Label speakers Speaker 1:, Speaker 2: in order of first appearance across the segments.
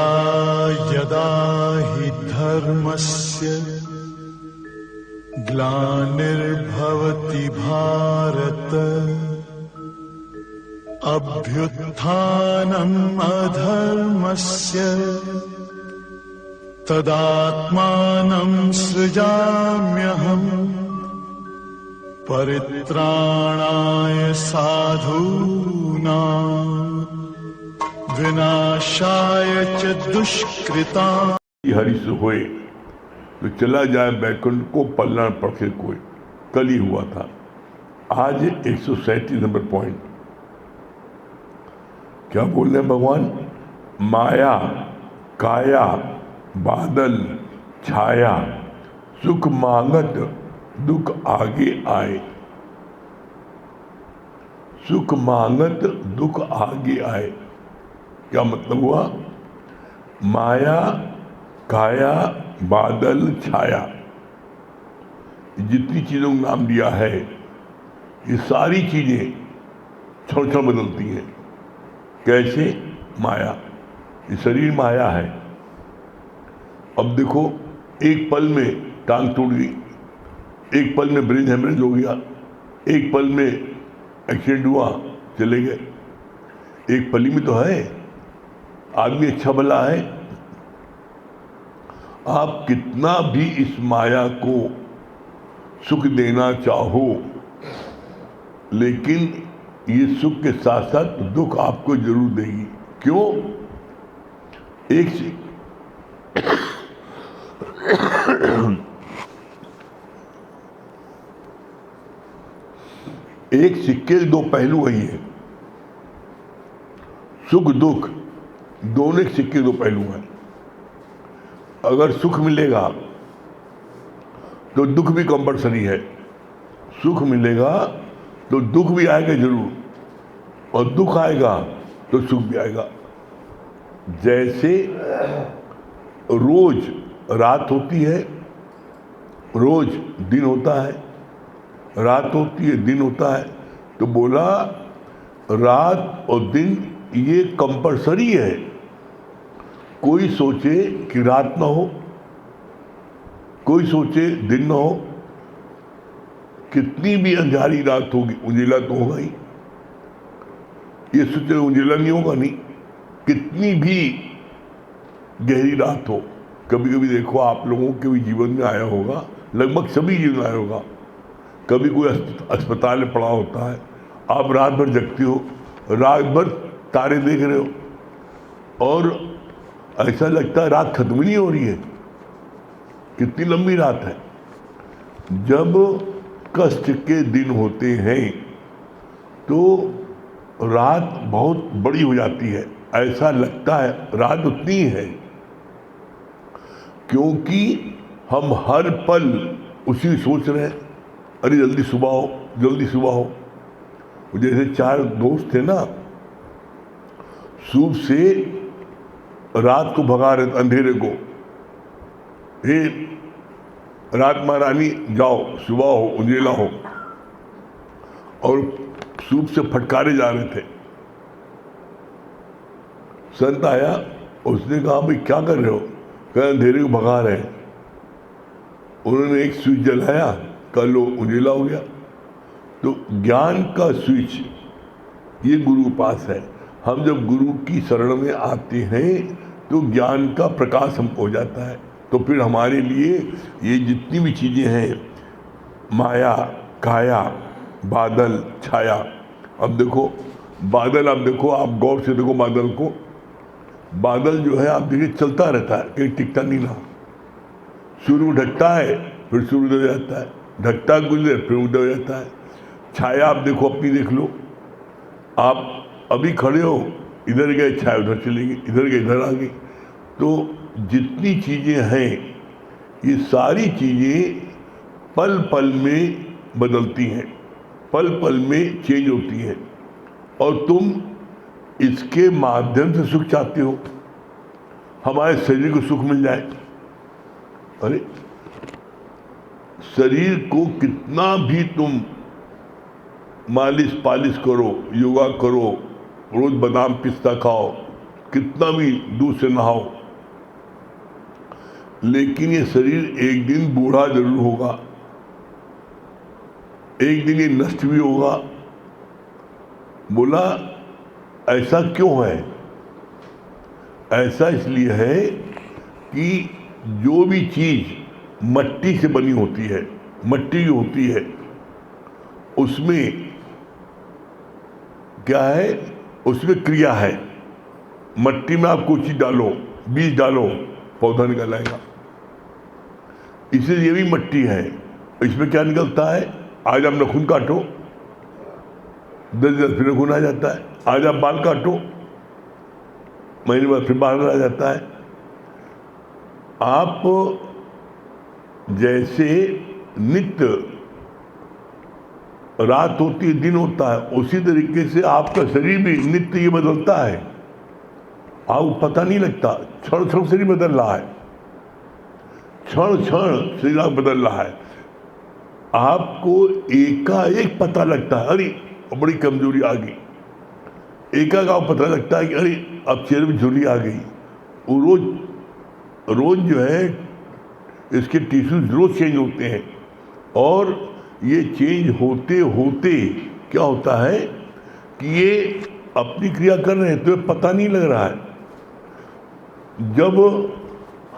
Speaker 1: यदा यदा हि धर्मस्य ग्लानिर्भवति भारत अभ्युत्थानम् अधर्मस्य तदात्मानं सृजाम्यहम् परित्राणाय साधूनां विनाशाय च दुष्कृताम्।
Speaker 2: हरिश होए तो चला जाए बैकुंठ को पलना पड़े कोई। कल ही हुआ था। आज 137 नंबर पॉइंट क्या बोल रहे हैं भगवान? माया काया बादल छाया सुख मांगत दुख आगे आए। सुख मांगत दुख आगे आए क्या मतलब हुआ? माया काया बादल छाया जितनी चीजों का नाम दिया है ये सारी चीजें क्षण क्षण बदलती हैं। कैसे? माया, ये शरीर माया है। अब देखो एक पल में टांग टूट गई, एक पल में ब्रेन हेमरेज हो गया, एक पल में एक्सीडेंट हुआ चले गए। एक पल में तो है। आदमी अच्छा भला है। आप कितना भी इस माया को सुख देना चाहो लेकिन ये सुख के साथ साथ दुख आपको जरूर देगी। क्यों? एक सिक्के के दो पहलू वही है। सुख दुख दोनों एक सिक्के के दो पहलू हैं। अगर सुख मिलेगा तो दुख भी कंपल्सरी है। सुख मिलेगा तो दुख भी आएगा जरूर, और दुख आएगा तो सुख भी आएगा। जैसे रोज रात होती है, रोज दिन होता है, रात होती है दिन होता है, तो बोला रात और दिन ये कंपल्सरी है। कोई सोचे कि रात ना हो, कोई सोचे दिन ना हो, कितनी भी अंधारी रात होगी उंजेला तो होगा ही। ये सोचे उंजेला नहीं होगा नहीं। कितनी भी गहरी रात हो, कभी कभी देखो आप लोगों के भी जीवन में आया होगा, लगभग सभी जीवन में आया होगा। कभी कोई अस्पताल में पड़ा होता है, आप रात भर जगते हो, रात भर तारे देख रहे हो और ऐसा लगता है रात खत्म ही नहीं हो रही है। कितनी लंबी रात है। जब कष्ट के दिन होते हैं तो रात बहुत बड़ी हो जाती है, ऐसा लगता है रात उतनी ही है, क्योंकि हम हर पल उसी सोच रहे हैं, अरे जल्दी सुबह हो, जल्दी सुबह हो। जैसे चार दोस्त थे ना, सुबह से रात को भगा रहे अंधेरे को, हे रात महारानी जाओ, सुबह हो, उंजेला हो, और सूप से फटकारे जा रहे थे। संत आया, उसने कहा भाई क्या कर रहे हो? कहा अंधेरे को भगा रहे हैं। उन्होंने एक स्विच जलाया, कल लो उंजेला हो गया। तो ज्ञान का स्विच ये गुरु के पास है। हम जब गुरु की शरण में आते हैं तो ज्ञान का प्रकाश हमको हो जाता है। तो फिर हमारे लिए ये जितनी भी चीज़ें हैं, माया काया बादल छाया। अब देखो बादल, आप देखो, आप गौर से देखो बादल को। बादल जो है आप देखिए चलता रहता है, कहीं टिकता नहीं ना। सूर्य ढकता है फिर सूर्य उदय जाता है, ढकता है कुछ देर फिर उदय हो जाता है। छाया आप देखो, अपनी देख लो। आप अभी खड़े हो, इधर गए छाया उधर चली गई, इधर गए इधर आ गई। तो जितनी चीज़ें हैं ये सारी चीज़ें पल पल में बदलती हैं, पल पल में चेंज होती हैं, और तुम इसके माध्यम से सुख चाहते हो। हमारे शरीर को सुख मिल जाए। अरे शरीर को कितना भी तुम मालिश पालिश करो, योगा करो, रोज बादाम पिस्ता खाओ, कितना भी दूध से नहाओ, लेकिन ये शरीर एक दिन बूढ़ा जरूर होगा, एक दिन ये नष्ट भी होगा। बोला ऐसा क्यों है? ऐसा इसलिए है कि जो भी चीज मट्टी से बनी होती है, मट्टी जो होती है, उसमें क्या है? उसमें क्रिया है। मट्टी में आप कोई चीज डालो, बीज डालो, पौधा निकल आएगा। इसलिए ये भी मट्टी है। इसमें क्या निकलता है? आज आप नाखून काटो, 10 दिन फिर नाखून आ जाता है। आज आप बाल काटो, महीने बाद फिर बाल आ जाता है। आप जैसे नित्य रात होती है, दिन होता है, उसी तरीके से आपका शरीर भी नित्य ये बदलता है। आपको पता नहीं लगता, क्षण क्षण शरीर बदल रहा है, क्षण क्षण शरीर आप बदल रहा है। आपको एकाएक पता लगता है, अरे बड़ी कमजोरी आ गई। एकाएक आपको पता लगता है कि अरे अब चेहरे में झुर्री आ गई। वो रोज जो है इसके टिश्यूज रोज चेंज होते हैं, और ये चेंज होते होते क्या होता है कि ये अपनी क्रिया कर रहे हैं तो पता नहीं लग रहा है। जब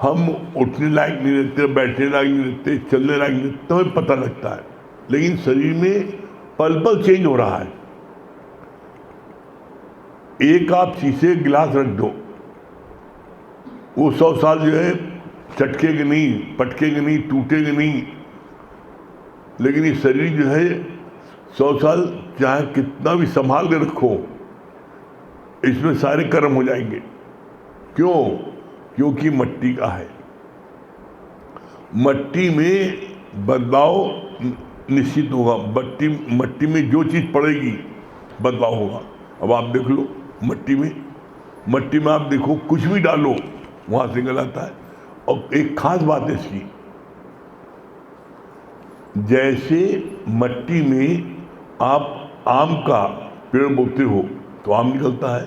Speaker 2: हम उठने लायक नहीं रहते, बैठने लायक नहीं रहते, चलने लायक नहीं रहते, तो हमें पता लगता है। लेकिन शरीर में पल पल चेंज हो रहा है। एक आप शीशे गिलास रख दो, वो 100 साल जो है चटकेगा नहीं, पटकेगा नहीं, टूटेगा नहीं। लेकिन ये शरीर जो है 100 साल चाहे कितना भी संभाल के रखो, इसमें सारे कर्म हो जाएंगे। क्यों? क्योंकि मट्टी का है। मट्टी में बदलाव निश्चित होगा। मट्टी में जो चीज़ पड़ेगी बदलाव होगा। अब आप देख लो, मट्टी में आप देखो, कुछ भी डालो वहाँ से निकल आता है। और एक खास बात है इसकी, जैसे मट्टी में आप आम का पेड़ बोते हो तो आम निकलता है,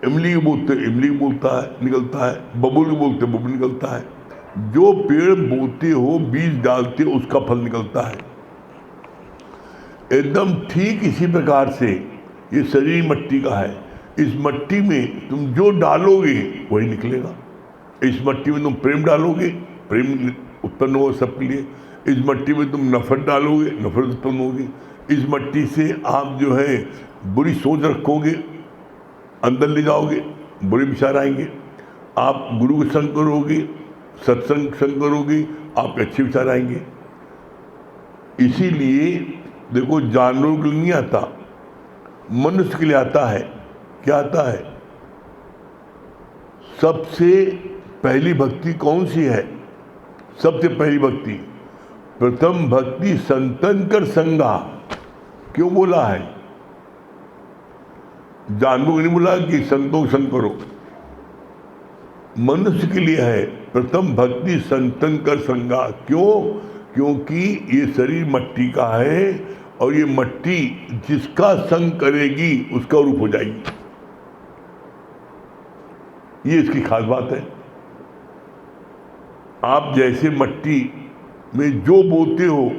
Speaker 2: इमली बोते इमली निकलता है, बबूल बोलते बबूल निकलता है। जो पेड़ बोते हो, बीज डालते हो, उसका फल निकलता है। एकदम ठीक इसी प्रकार से ये शरीर मट्टी का है। इस मट्टी में तुम जो डालोगे वही निकलेगा। इस मट्टी में तुम प्रेम डालोगे, प्रेम उत्पन्न होगा सबके लिए। इस मट्टी में तुम नफरत डालोगे, नफरत उत्पन्न होगी। इस मट्टी से आप जो है बुरी सोच रखोगे, अंदर ले जाओगे, बुरे विचार आएंगे। आप गुरु के संग करोगे, सत्संग संग करोगे, आपके अच्छे विचार आएंगे। इसीलिए देखो, जानवरों के लिए नहीं आता, मनुष्य के लिए आता है। क्या आता है? सबसे पहली भक्ति कौन सी है? सबसे पहली भक्ति, प्रथम भक्ति संतन कर संगा। क्यों बोला है? जानवरों को नहीं बोला कि संतों संग करो, मनुष्य के लिए है प्रथम भक्ति संतन कर संगा। क्यों? क्योंकि ये शरीर मट्टी का है, और ये मट्टी जिसका संग करेगी उसका रूप हो जाएगी। ये इसकी खास बात है। आप जैसे मट्टी में जो बोते हो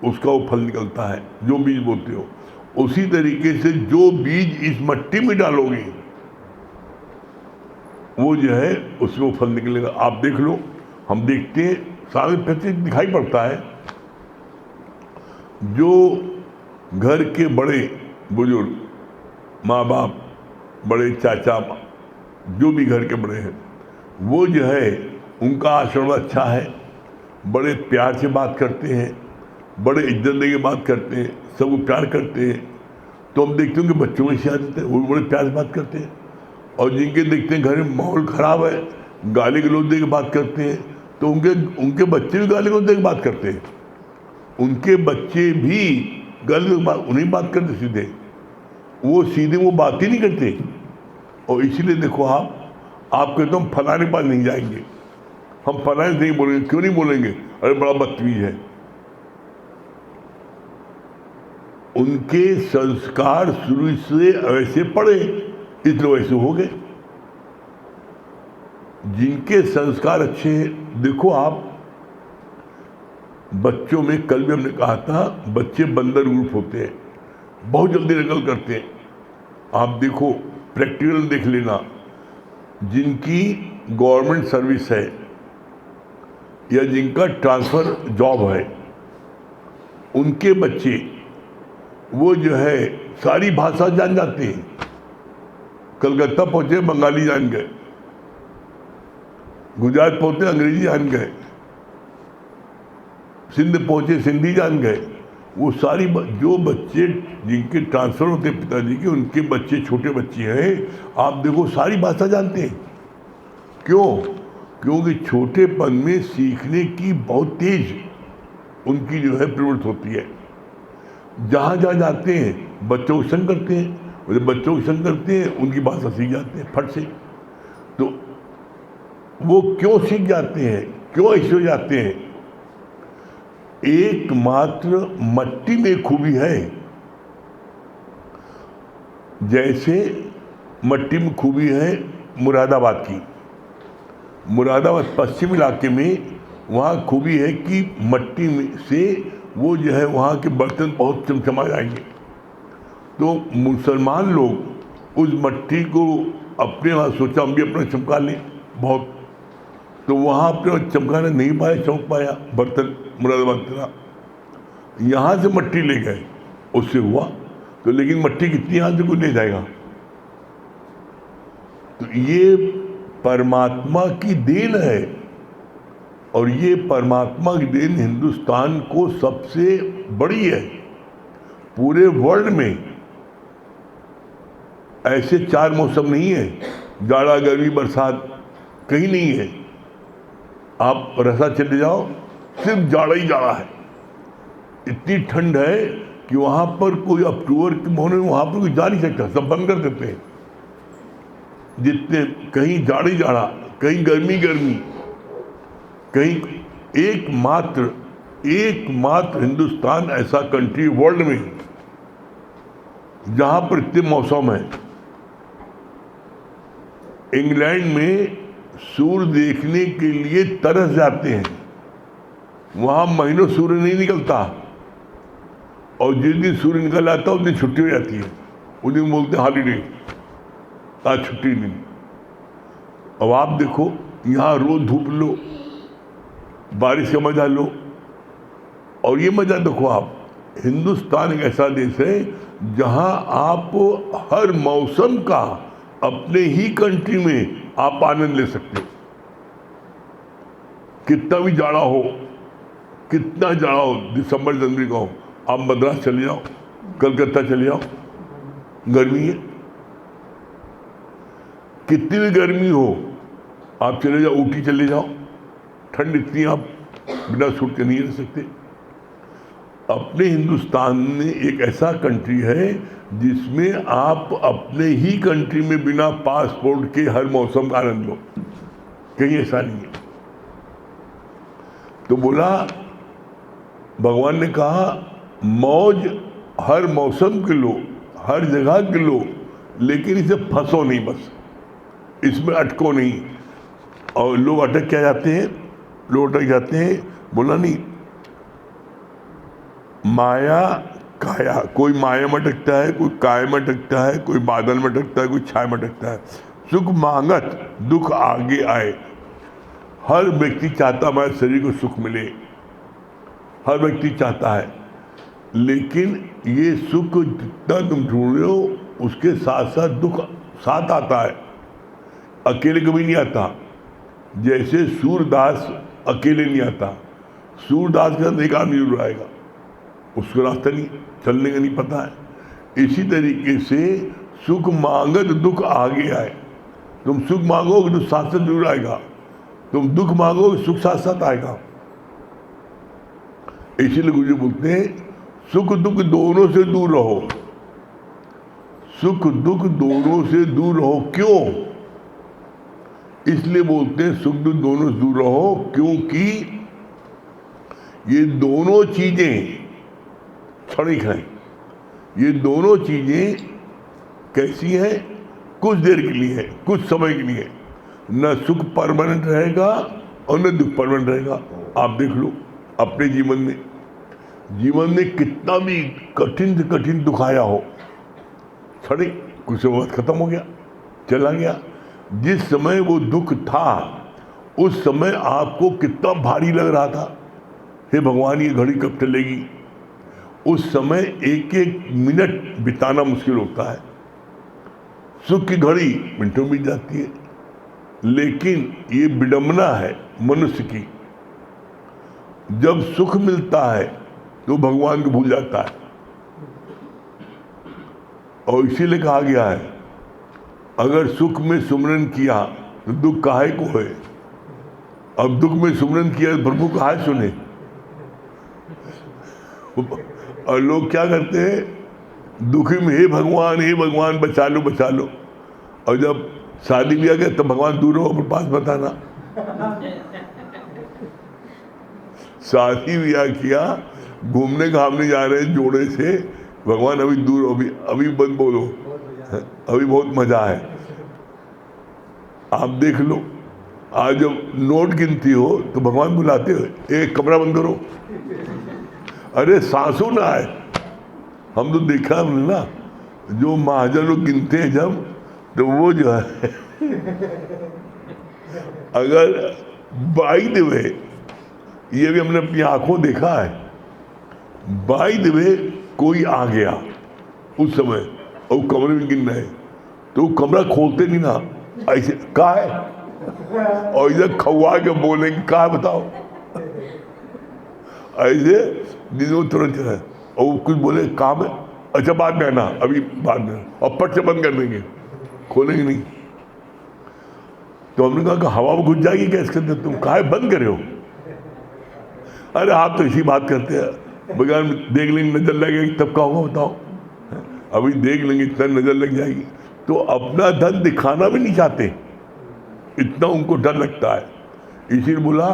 Speaker 2: उसका वो फल निकलता है, जो बीज बोते हो। उसी तरीके से जो बीज इस मट्टी में डालोगे वो जो है उसमें वो फल निकलेगा। आप देख लो, हम देखते हैं, सारे प्रति दिखाई पड़ता है। जो घर के बड़े बुजुर्ग, माँ बाप, बड़े चाचा, जो भी घर के बड़े हैं, वो जो है उनका आचरण अच्छा है, बड़े प्यार से बात करते हैं, बड़े इज्जत देके बात करते हैं, सबको प्यार करते हैं। तो हम देखते हैं कि बच्चों की आदत है, वो बड़े प्यार से बात करते हैं। और जिनके देखते हैं घर में माहौल ख़राब है, गाली गलौज दे के बात करते हैं, तो उनके बच्चे भी गाली गलौज दे के बात करते हैं। उनके बच्चे भी गाली उन्हीं बात करते सीधे, वो सीधे वो बात ही नहीं करते। और इसीलिए देखो, आप कहते हो हम फलाने के पास नहीं जाएंगे, हम फलाने से नहीं बोलेंगे। क्यों नहीं बोलेंगे? अरे बड़ा बदतमीज है। उनके संस्कार शुरू से वैसे पड़े, इसलिए वैसे हो गए। जिनके संस्कार अच्छे हैं, देखो आप बच्चों में, कल भी हमने कहा था, बच्चे बंदर ग्रुप होते हैं, बहुत जल्दी नकल करते हैं। आप देखो, प्रैक्टिकल देख लेना, जिनकी गवर्नमेंट सर्विस है या जिनका ट्रांसफर जॉब है, उनके बच्चे वो जो है सारी भाषा जान जाते हैं। कलकत्ता पहुंचे बंगाली जान गए, गुजरात पहुंचे अंग्रेजी जान गए, सिंध पहुंचे सिंधी जान गए। वो सारी जो बच्चे जिनके ट्रांसफर होते पिताजी के, उनके बच्चे छोटे बच्चे हैं, आप देखो सारी भाषा जानते हैं। क्यों? क्योंकि छोटेपन में सीखने की बहुत तेज उनकी जो है प्रवृत्ति होती है। जहाँ जहाँ जाते हैं बच्चों को संग करते हैं, और जब बच्चों को संग करते हैं उनकी भाषा सीख जाते हैं फट से। तो वो क्यों सीख जाते हैं, क्यों ऐसे हो जाते हैं? एकमात्र मट्टी में खूबी है। जैसे मट्टी में खूबी है मुरादाबाद की, मुरादाबाद पश्चिम इलाके में, वहाँ खूबी है कि मट्टी में से वो जो है वहाँ के बर्तन बहुत चमचमा जाएंगे। तो मुसलमान लोग उस मट्टी को अपने वहाँ सोचा हम भी अपना चमका लें बहुत, तो वहाँ अपने चमकाना नहीं पाया, चमक पाया बर्तन मुरादाबाद का। यहाँ से मट्टी ले गए, उससे हुआ तो, लेकिन मट्टी कितनी यहाँ से कोई ले जाएगा? तो ये परमात्मा की देन है, और ये परमात्मा की देन हिंदुस्तान को सबसे बड़ी है। पूरे वर्ल्ड में ऐसे 4 मौसम नहीं है, जाड़ा गर्मी बरसात कहीं नहीं है। आप रसा चले जाओ, सिर्फ जाड़ा ही जाड़ा है। इतनी ठंड है कि वहाँ पर कोई अक्टूबर के महीने में वहाँ पर कोई जा नहीं सकता, सब बंद कर देते हैं। जितने कहीं जाड़ा ही जाड़ा, कहीं गर्मी गर्मी, कहीं एकमात्र हिंदुस्तान ऐसा कंट्री वर्ल्ड में जहाँ पर इतने मौसम है। इंग्लैंड में सूर्य देखने के लिए तरस जाते हैं, वहाँ महीनों सूर्य नहीं निकलता, और जिस दिन सूर्य निकल आता है उस दिन छुट्टी हो जाती है, उस दिन बोलते हैं हॉलीडे, आज छुट्टी नहीं। अब आप देखो, यहाँ रोज धूप लो, बारिश का मजा लो, और ये मजा देखो आप, हिंदुस्तान एक ऐसा देश है जहाँ आप हर मौसम का अपने ही कंट्री में आप आनंद ले सकते हो। कितना भी जाड़ा हो, कितना जाड़ा हो, दिसंबर जनवरी का हो, आप मद्रास चले जाओ, कलकत्ता चले जाओ, गर्मी है। कितनी भी गर्मी हो आप चले जाओ, ऊटी चले जाओ, ठंड इतनी, आप बिना सूट के नहीं रह सकते। अपने हिंदुस्तान में एक ऐसा कंट्री है जिसमें आप अपने ही कंट्री में बिना पासपोर्ट के हर मौसम का आनंद लो, कहीं ऐसा नहीं है। तो बोला, भगवान ने कहा मौज हर मौसम के लो, हर जगह के लो, लेकिन इसे फंसो नहीं, बस इसमें अटको नहीं। और लोग अटक क्या जाते हैं, लोग अटक जाते हैं, बोला नहीं, माया काया, कोई माया में अटकता है, कोई काय में अटकता है, कोई बादल में अटकता है, कोई छाया में अटकता है। सुख मांगत दुख आगे आए। हर व्यक्ति चाहता हमारे शरीर को सुख मिले, हर व्यक्ति चाहता है, लेकिन ये सुख जितना तुम ढूंढ रहे हो उसके साथ साथ दुख साथ आता है, अकेले कभी नहीं आता। जैसे सूरदास अकेले नहीं आता, सूरदास के साथ एक आदमी जरूर आएगा, उसको रास्ता नहीं, चलने का नहीं पता है। इसी तरीके से सुख मांगत दुख आगे आए। तुम सुख मांगोगे तो साथ साथ जरूर आएगा, तुम दुख मांगोगे सुख साथ साथ आएगा। इसीलिए गुरु जी बोलते हैं सुख दुख दोनों से दूर रहो, सुख दुख दोनों से दूर रहो। क्यों? इसलिए बोलते हैं सुख दुख दोनों से दूर रहो, क्योंकि ये दोनों चीजें क्षणिक हैं। ये दोनों चीजें कैसी हैं? कुछ देर के लिए है, कुछ समय के लिए। न सुख परमानेंट रहेगा और न दुख परमानेंट रहेगा। आप देख लो अपने जीवन में कितना भी कठिन से कठिन दुख आया हो, छड़े कुछ वक्त खत्म हो गया, चला गया। जिस समय वो दुख था उस समय आपको कितना भारी लग रहा था, हे भगवान ये घड़ी कब चलेगी। उस समय एक एक मिनट बिताना मुश्किल होता है। सुख की घड़ी मिनटों में बीत जाती है, लेकिन ये विडंबना है मनुष्य की, जब सुख मिलता है तो भगवान को भूल जाता है। और इसीलिए कहा गया है अगर सुख में सुमरन किया तो दुख काहे को है। अब दुख में सुमरन किया तो प्रभु काहे सुने। और लोग क्या करते हैं, दुखी में हे भगवान बचा लो। और जब शादी ब्याह गया तो भगवान दूर हो अपने पास बताना। शादी ब्याह किया, घूमने घामने जा रहे हैं जोड़े से, भगवान अभी दूर हो, अभी बंद बोलो, अभी बहुत मजा है। आप देख लो आज जब नोट गिनती हो तो भगवान बुलाते हो, एक कमरा बंद करो, अरे सांसों ना आए। हम तो देखा हमने ना, जो महाजन लोग गिनते हैं जब, तो वो जो है अगर बाई द वे, ये भी हमने अपनी आंखों देखा है, बाई द वे कोई आ गया उस समय और कमरे में गिन रहे तो वो कमरा खोलते नहीं ना, ऐसे कहा है और इधर खवा के बोलेंगे कहा बताओ, ऐसे दिनों तुरंत है। और कुछ बोले काम है, अच्छा बाद में आना, अभी बाद में, और पट से बंद कर देंगे, खोलेंगे नहीं। तो हमने कहा कि हवा में घुस जाएगी क्या इसके अंदर, तुम काहे बंद करे हो। अरे आप तो इसी बात करते हैं, बगैर देख लेंगे नजर लगेगी तब का होगा बताओ, अभी देख लेंगे इतना नजर लग जाएगी। तो अपना धन दिखाना भी नहीं चाहते, इतना उनको डर लगता है। इसीलिए बोला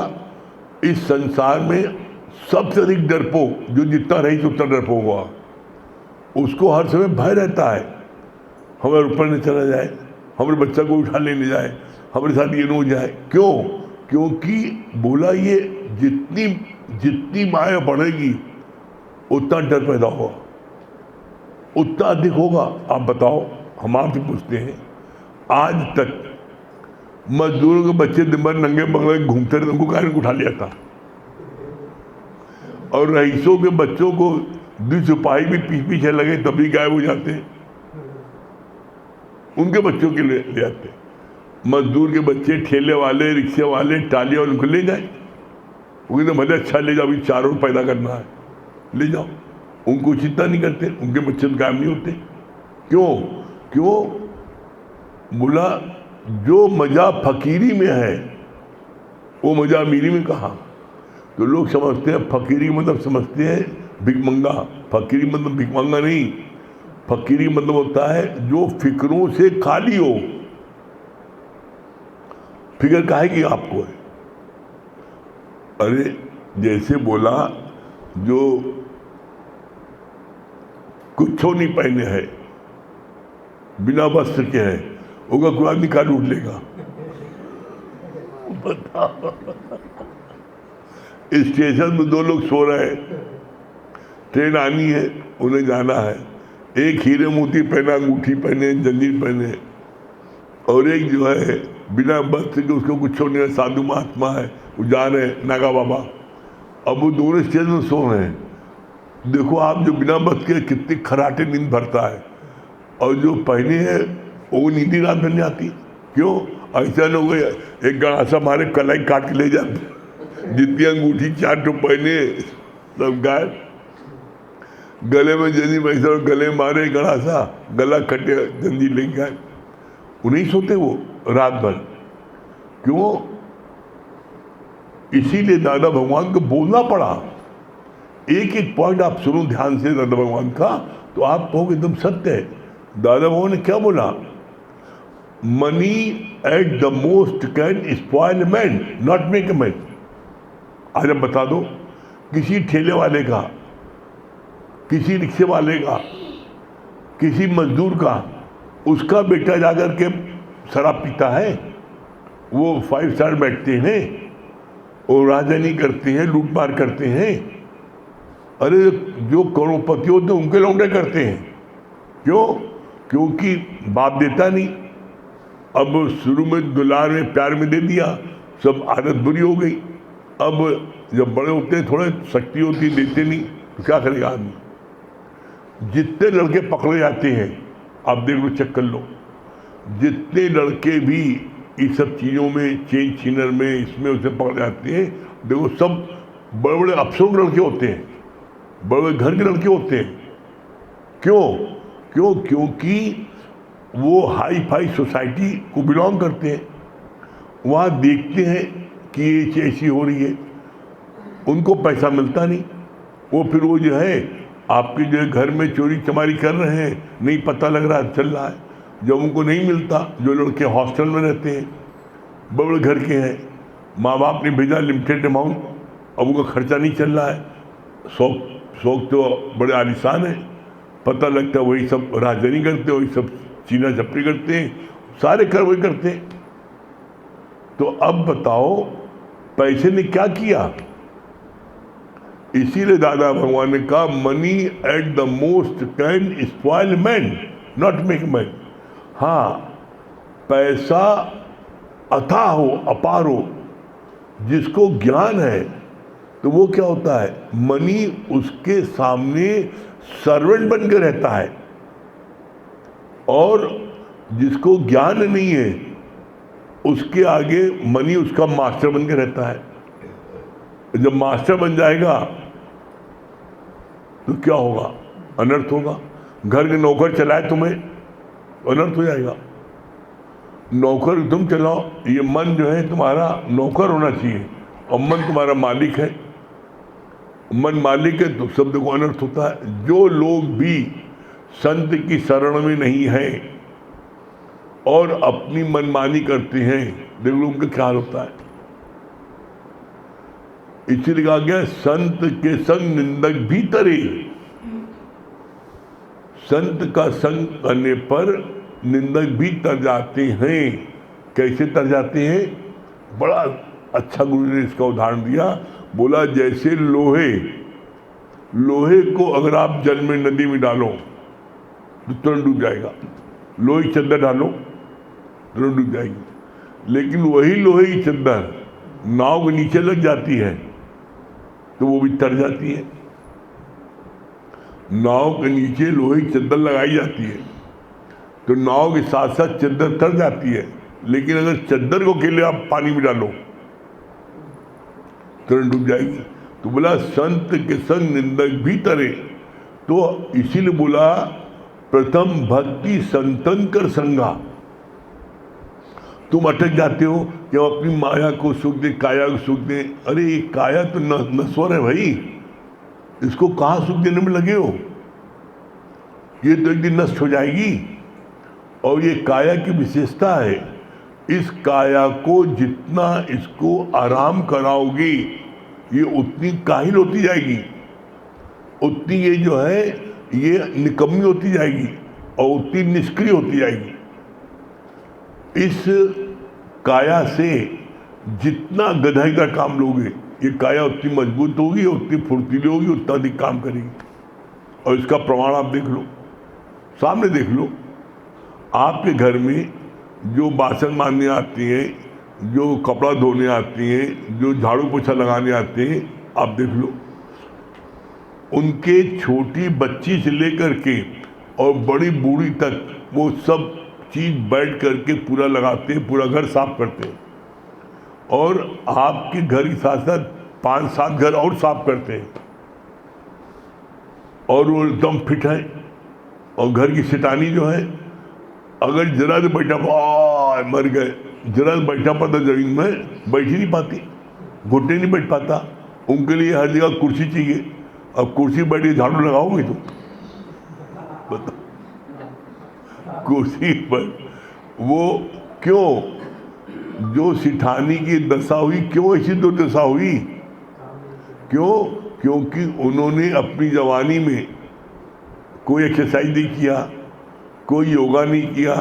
Speaker 2: इस संसार में सबसे अधिक डरपोक जो जितना रही उतना डरपोक हुआ, उसको हर समय भय रहता है हमारे ऊपर न चला जाए, हमारे बच्चा को उठा लेने जाए, हमारे साथ ये न हो जाए। क्यों? क्योंकि बोला ये जितनी माया बढ़ेगी उतना डर पैदा होगा, उतना अधिक होगा। आप बताओ, हम आपसे पूछते हैं, आज तक मजदूरों के बच्चे दिन भर नंगे बंगले घूमते रहे, उनको काहे उठा लिया था। और रईसों के बच्चों को 2 सिपाही भी पीछे लगे तभी गायब हो जाते हैं, उनके बच्चों के लिए ले आते। मजदूर के बच्चे, ठेले वाले, रिक्शे वाले, टाली वाले, उनको ले जाए, वो कहते भले अच्छा ले जाओ, अभी 4 और पैदा करना है, ले जाओ। उनको चिंता नहीं करते, उनके बच्चे तो गायब नहीं होते। क्यों? बोला जो मजा फकीरी में है वो मजा अमीरी में कहाँ। तो लोग समझते हैं फकीरी मतलब समझते हैं भिकमंगा। फकीरी मतलब भिकमंगा नहीं, फकीरी मतलब होता है जो फिक्रों से खाली हो। फिक्र काहे की आपको है। अरे जैसे बोला जो कुछ नहीं पहने है, बिना वस्त्र के है, होगा कोई आदमी कहाँ ढूंढ लेगा बताओ। स्टेशन में 2 लोग सो रहे हैं, ट्रेन आनी है, उन्हें जाना है। एक हीरे मोती पहना, अंगूठी पहने, जंजीर पहने, और एक जो है बिना वस्त्र के, उसको कुछ नहीं है, साधु महात्मा है, वो जा रहे हैं नागा बाबा। अब वो दोनों स्टेशन में सो रहे हैं। देखो आप, जो बिना वस्त्र के कितनी खराटे नींद भरता है, और जो पहने हैं वो नींद रात भर नहीं आती। क्यों? ऐसा न हो गया एक गणासा मारे कलाई काट के ले जाते, जितनी अंगूठी 4 पहने सब गायब, गले में जंजीर वैसा, गले मारे गणासा, गला कटे, जंजीर ले गए। वो नहीं सोते वो रात भर। क्यों? इसीलिए दादा भगवान को बोलना पड़ा। एक एक पॉइंट आप सुनो ध्यान से दादा भगवान का, तो आप कहोगे एकदम सत्य है। दादा भगवान ने क्या बोला? Money at the most can spoil man, not make a man. आज अब बता दो, किसी ठेले वाले का, किसी रिक्शे वाले का, किसी मजदूर का, उसका बेटा जाकर के शराब पीता है, वो 5 स्टार बैठते हैं और राजधानी करते हैं, लूटमार करते हैं। अरे जो करोड़पति होते हैं उनके लौंडे करते हैं। क्यों? क्योंकि बाप देता नहीं। अब शुरू में दुलार में प्यार में दे दिया, सब आदत बुरी हो गई। अब जब बड़े होते हैं थोड़े शक्ति होती है, देते नहीं, तो क्या करेगा आदमी। जितने लड़के पकड़े जाते हैं, आप देख लो, चेक कर लो, जितने लड़के भी इस सब चीज़ों में, चेन छीनर में, इसमें उसे पकड़े जाते हैं, देखो सब बड़े बड़े अफसरों के लड़के होते हैं, बड़े बड़े घर के लड़के होते हैं। क्यों? क्योंकि वो हाई फाई सोसाइटी को बिलोंग करते हैं। वहाँ देखते हैं कि ये चीज़ ऐसी हो रही है, उनको पैसा मिलता नहीं। वो फिर वो जो है आपके जो है घर में चोरी चमारी कर रहे हैं, नहीं पता लग रहा, चल रहा है। जब उनको नहीं मिलता, जो लड़के हॉस्टल में रहते हैं, बड़े घर के हैं, माँ बाप ने भेजा लिमिटेड अमाउंट, अब उनका खर्चा नहीं चल रहा है, शौक तो बड़े आलिशान है, पता लगता है वही सब राजधानी करते हैं, वही सब चीना चपड़ी करते हैं, सारे कर वही करते हैं। तो अब बताओ पैसे ने क्या किया? इसीलिए दादा भगवान ने कहा, money at the most can spoil man, not make man. हाँ, पैसा अथाह हो, अपार हो, जिसको ज्ञान है तो वो क्या होता है, मनी उसके सामने सर्वेंट बन के रहता है, और जिसको ज्ञान नहीं है उसके आगे मनी उसका मास्टर बन के रहता है। जब मास्टर बन जाएगा तो क्या होगा? अनर्थ होगा। घर के नौकर चलाए तुम्हें, अनर्थ हो जाएगा। नौकर तुम चलाओ, ये मन जो है तुम्हारा नौकर होना चाहिए, और मन तुम्हारा मालिक है। मन मालिक है तो सब देखो अनर्थ होता है। जो लोग भी संत की शरण में नहीं है और अपनी मनमानी करते हैं, देख लो उनका क्या हाल होता है। इसीलिए कहा गया, संत के संग निंदक भी तरे। संत का संग करने पर निंदक भी तर जाते हैं। कैसे तर जाते हैं? बड़ा अच्छा गुरु ने इसका उदाहरण दिया। बोला जैसे लोहे को अगर आप जल में, नदी में डालो तो तुरंत डूब जाएगा। लोहे की चद्दर डालो तुरंत डूब जाएगी। लेकिन वही लोहे की चद्दर नाव के नीचे लग जाती है तो वो भी तर जाती है। नाव के नीचे लोहे की चद्दर लगाई जाती है तो नाव के साथ साथ चद्दर तर जाती है। लेकिन अगर चद्दर को अकेले आप पानी में डालो तुरंत डूब जाएगी। तो बोला संत के संग निंदक भी तरे। तो इसीलिए बोला प्रथम भक्ति संतन कर संगा। तुम अटक जाते हो कि हम अपनी माया को सुख दे, काया को सुख दे। अरे ये काया तो नश्वर है भाई, इसको कहाँ सुख देने में लगे हो? ये तो एक दिन नष्ट हो जाएगी। और ये काया की विशेषता है, इस काया को जितना इसको आराम कराओगे ये उतनी काहिल होती जाएगी, उतनी ये जो है ये निकम्मी होती जाएगी और उतनी निष्क्रिय होती जाएगी। इस काया से जितना गधाई का काम लोगे, ये काया उतनी मजबूत होगी, उतनी फुर्तीली होगी, उतना अधिक काम करेगी। और इसका प्रमाण आप देख लो, सामने देख लो। आपके घर में जो बासन मारने आती हैं, जो कपड़ा धोने आती हैं, जो झाड़ू पोछा लगाने आते हैं, आप देख लो। उनके छोटी बच्ची से लेकर के और बड़ी बूढ़ी तक वो सब चीज़ बैठ करके पूरा लगाते हैं, पूरा घर साफ करते हैं। और आपके घर के साथ साथ 5-7 घर और साफ करते हैं और वो एकदम फिट है। और घर की सिटानी जो है, अगर जरा से बैठा मर गए, जरा से बैठा पाता जमीन में, बैठ ही नहीं पाती, घुटने नहीं बैठ पाता। उनके लिए हर जगह कुर्सी चाहिए। अब कुर्सी बैठ के झाड़ू लगाओगे तो बताओ, कुर्सी पर वो क्यों? जो सिठानी की दशा हुई, क्यों ऐसी तो दशा हुई? क्यों? क्योंकि उन्होंने अपनी जवानी में कोई एक्सरसाइज नहीं किया, कोई योगा नहीं किया,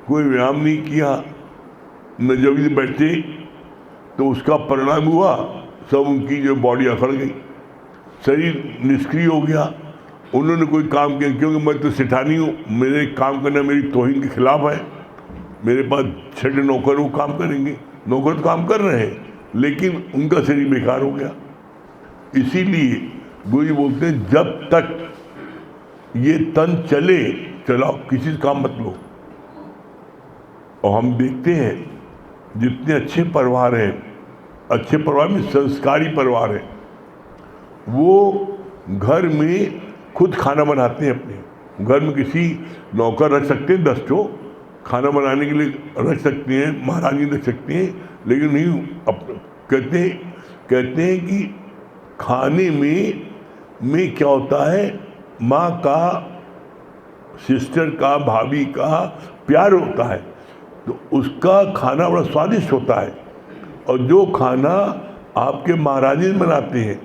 Speaker 2: कोई व्यायाम नहीं किया, न जब ये बैठते तो उसका परिणाम हुआ सब उनकी जो बॉडी अकड़ गई, शरीर निष्क्रिय हो गया। उन्होंने कोई काम किया, क्योंकि मैं तो सेठानी हूँ, मेरे काम करना मेरी तौहीन के खिलाफ है। मेरे पास 6 नौकर वो काम करेंगे, नौकर तो काम कर रहे हैं लेकिन उनका शरीर बेकार हो गया। इसीलिए गुरु जी बोलते हैं जब तक ये तन चले चलाओ, किसी से काम मत लो। और हम देखते हैं जितने अच्छे परिवार हैं, अच्छे परिवार में संस्कारी परिवार है, वो घर में खुद खाना बनाते हैं। अपने घर में किसी नौकर रख सकते हैं, 10 ठो खाना बनाने के लिए रख सकते हैं, महारानी रख सकते हैं, लेकिन नहीं कहते हैं कि खाने में क्या होता है, माँ का, सिस्टर का, भाभी का प्यार होता है, तो उसका खाना बड़ा स्वादिष्ट होता है। और जो खाना आपके महाराजी बनाते हैं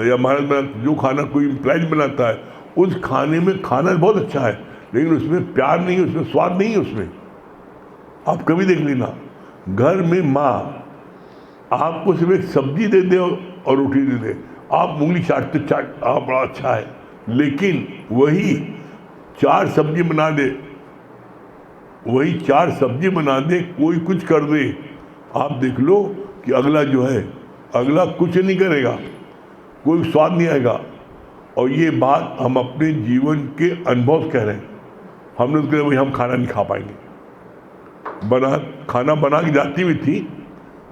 Speaker 2: या महाराज जो खाना कोई एम्प्लॉय बनाता है, उस खाने में खाना बहुत अच्छा है, लेकिन उसमें प्यार नहीं है, उसमें स्वाद नहीं है। उसमें आप कभी देख लेना, घर में माँ आपको सिर्फ एक सब्जी दे दे और रोटी दे दे, आप उंगली चाटते आप बड़ा अच्छा है, लेकिन वही 4 सब्जी बना दे, कोई कुछ कर दे, आप देख लो कि अगला जो है, अगला कुछ नहीं करेगा, कोई स्वाद नहीं आएगा। और ये बात हम अपने जीवन के अनुभव कह रहे हैं। हमने तो कहा भाई हम खाना नहीं खा पाएंगे, खाना बना के जाती भी थी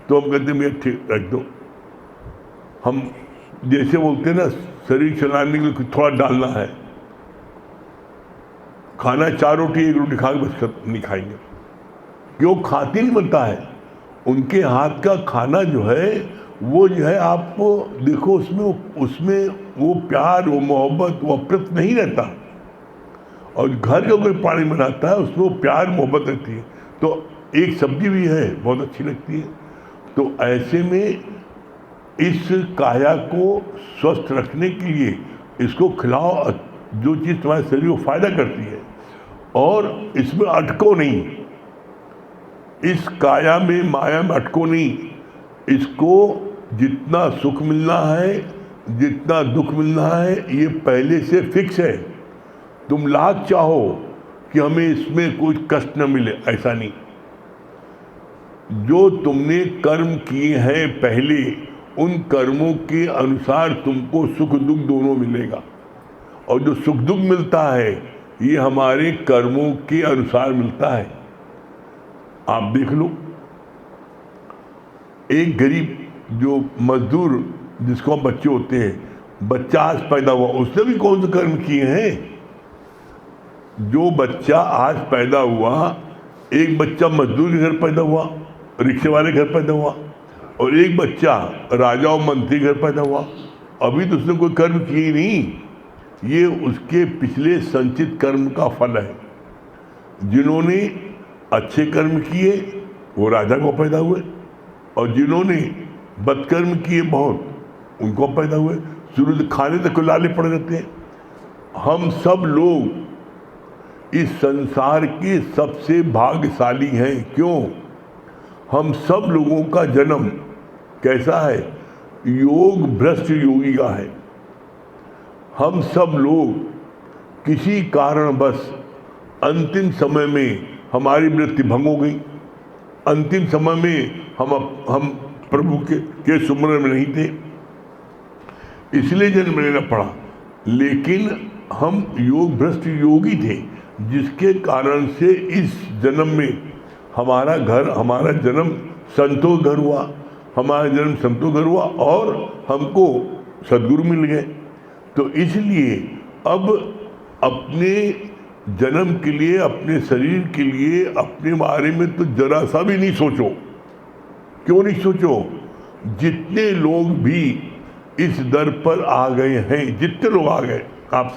Speaker 2: तो हम कहते भैया ठीक रख दो। हम जैसे बोलते हैं ना, शरीर चलाने के लिए थोड़ा डालना है, खाना 4 रोटी 1 रोटी खा के बस नहीं खाएंगे, क्यों खाती नहीं बनता है। उनके हाथ का खाना जो है वो जो है, आपको देखो उसमें वो प्यार, वो मोहब्बत, वो अप्रत नहीं रहता। और घर का कोई पानी बनाता है उसमें वो प्यार मोहब्बत रहती है। तो एक सब्जी भी है बहुत अच्छी लगती है। तो ऐसे में इस काया को स्वस्थ रखने के लिए इसको खिलाओ, जो चीज़ तुम्हारे शरीर को फायदा करती है, और इसमें अटको नहीं, इस काया में माया में अटको नहीं। इसको जितना सुख मिलना है, जितना दुख मिलना है, ये पहले से फिक्स है। तुम लाख चाहो कि हमें इसमें कोई कष्ट न मिले, ऐसा नहीं। जो तुमने कर्म किए हैं पहले, उन कर्मों के अनुसार तुमको सुख दुख दोनों मिलेगा। और जो सुख दुख मिलता है ये हमारे कर्मों के अनुसार मिलता है। आप देख लो, एक गरीब जो मजदूर जिसको बच्चे होते हैं, बच्चा आज पैदा हुआ, उसने भी कौन से कर्म किए हैं। जो बच्चा आज पैदा हुआ, एक बच्चा मजदूर के घर पैदा हुआ, रिक्शे वाले घर पैदा हुआ, और एक बच्चा राजा और मंत्री घर पैदा हुआ। अभी तो उसने कोई कर्म किए ही नहीं, ये उसके पिछले संचित कर्म का फल है। जिन्होंने अच्छे कर्म किए वो राजा को पैदा हुए, और जिन्होंने बदकर्म किए बहुत, उनको पैदा हुए। शुरू से खाने तक को लाले पड़ जाते हैं। हम सब लोग इस संसार के सबसे भाग्यशाली हैं। क्यों? हम सब लोगों का जन्म कैसा है? योग भ्रष्ट योगी का है। हम सब लोग किसी कारणवश अंतिम समय में हमारी मृत्यु भंग हो गई। अंतिम समय में हम प्रभु के सुमरन में नहीं थे, इसलिए जन्म लेना पड़ा। लेकिन हम योग भ्रष्ट योगी थे, जिसके कारण से इस जन्म में हमारा जन्म संतों घर हुआ, और हमको सद्गुरु मिल गए। तो इसलिए अब अपने जन्म के लिए, अपने शरीर के लिए, अपने बारे में तो जरा सा भी नहीं सोचो। क्यों नहीं सोचो? जितने लोग भी इस दर पर आ गए हैं, जितने लोग आ गए, आप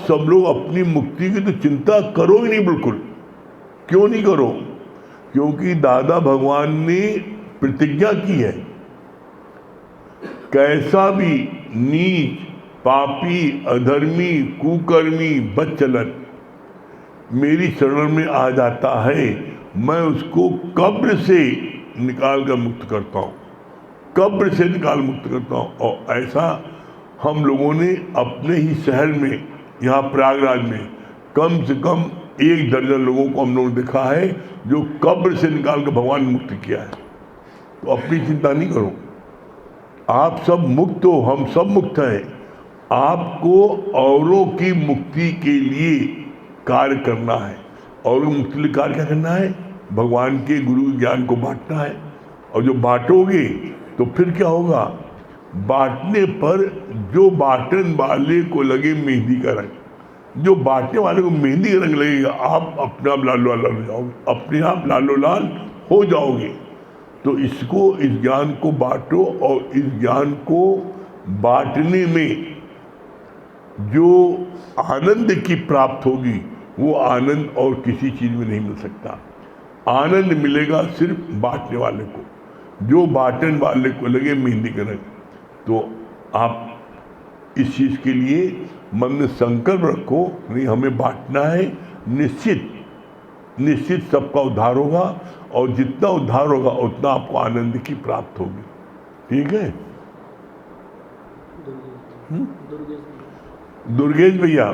Speaker 2: सब लोग अपनी मुक्ति की तो चिंता करो ही नहीं, बिल्कुल। क्यों नहीं करो? क्योंकि दादा भगवान ने प्रतिज्ञा की है, कैसा भी नीच, पापी, अधर्मी, कुकर्मी बदचलन मेरी शरण में आ जाता है मैं उसको कब्र से निकाल कर मुक्त करता हूँ, कब्र से निकाल मुक्त करता हूँ। और ऐसा हम लोगों ने अपने ही शहर में, यहाँ प्रयागराज में कम से कम 1 दर्जन लोगों को हम लोगों ने देखा है जो कब्र से निकाल कर भगवान ने मुक्त किया है। तो अपनी चिंता नहीं करो, आप सब मुक्त हो, हम सब मुक्त हैं। आपको औरों की मुक्ति के लिए कार्य करना है। और मुक्ति के लिए कार्य क्या करना है? भगवान के गुरु ज्ञान को बांटना है। और जो बांटोगे तो फिर क्या होगा? बांटने पर जो बांटने वाले को लगे मेहंदी का रंग, जो बांटने वाले को मेहंदी का रंग लगेगा, आप अपने आप लालो लाल हो जाओगे, अपने आप लालो लाल हो जाओगे। तो इसको, इस ज्ञान को बांटो, और इस ज्ञान को बांटने में जो आनंद की प्राप्त होगी वो आनंद और किसी चीज़ में नहीं मिल सकता। आनंद मिलेगा सिर्फ बांटने वाले को, जो बांटने वाले को लगे मेहंदी का रंग। तो आप इस चीज़ के लिए मन में संकल्प रखो, नहीं हमें बांटना है, निश्चित सबका उद्धार होगा। और जितना उद्धार होगा उतना आपको आनंद की प्राप्त होगी। ठीक है? दुर्गेश भैया,